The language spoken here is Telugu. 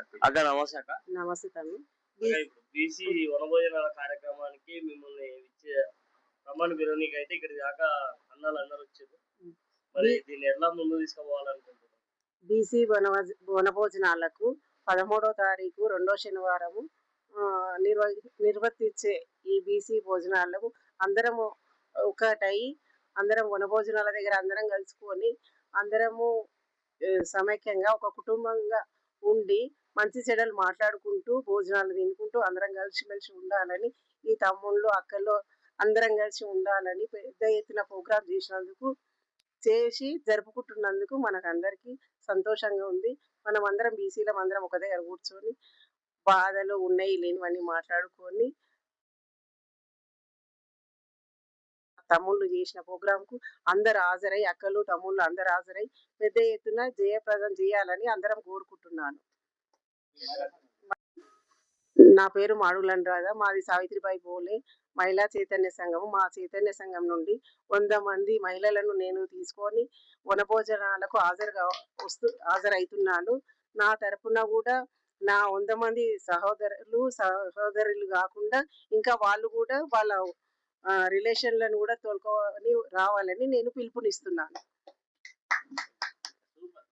అక్క నమస్తే అక్క. నమస్తే తమ్మి. ఇప్పుడు బీసీ వనభోజనాల కార్యక్రమానికి మిమ్మల్ని రమ్మని పిలవనీకైతే ఇక్కడి దాకా అన్నాలు అందరూ వచ్చారు. మరి దీన్ని ఎలా ముందు తీసుకుపోవాలనుకుంటున్నారు? బీసీ వనభోజనాలకు 13వ తారీఖు 2వ శనివారము నిర్వర్తించే ఈ బీసీ భోజనాలకు అందరము ఒకటై అందరం వనభోజనాల దగ్గర అందరం కలుసుకొని అందరము సమైక్యంగా ఒక కుటుంబంగా ఉండి మంచి చెడ్డలు మాట్లాడుకుంటూ భోజనాలు తినుకుంటూ అందరం కలిసిమెలిసి ఉండాలని, ఈ తమ్ముళ్ళు అక్కలు అందరం కలిసి ఉండాలని పెద్ద ఎత్తున ప్రోగ్రాం చేసి జరుపుకుంటున్నందుకు మనకందరికీ సంతోషంగా ఉంది. మనం అందరం బీసీలం అందరం ఒక దగ్గర కూర్చొని బాధలు ఉన్నాయి లేనివన్నీ మాట్లాడుకొని తమ్ముళ్ళు చేసిన ప్రోగ్రాంకు అందరు హాజరై అక్కలు తమ్ముళ్ళు అందరు హాజరై పెద్ద ఎత్తున జయప్రదం చేయాలని అందరం కోరుకుంటున్నాను. నా పేరు మాడుగుల రాధ. మాది సావిత్రిబాయి పూలే మహిళా చైతన్య సంఘం. మా చైతన్య సంఘం నుండి 100 మంది మహిళలను నేను తీసుకొని వనభోజనాలకు హాజరవుతున్నాను. నా తరపున కూడా నా 100 మంది సహోదరులు కాకుండా ఇంకా వాళ్ళు కూడా వాళ్ళ రిలేషన్లను కూడా తోలుకొని రావాలని నేను పిలుపునిస్తున్నాను.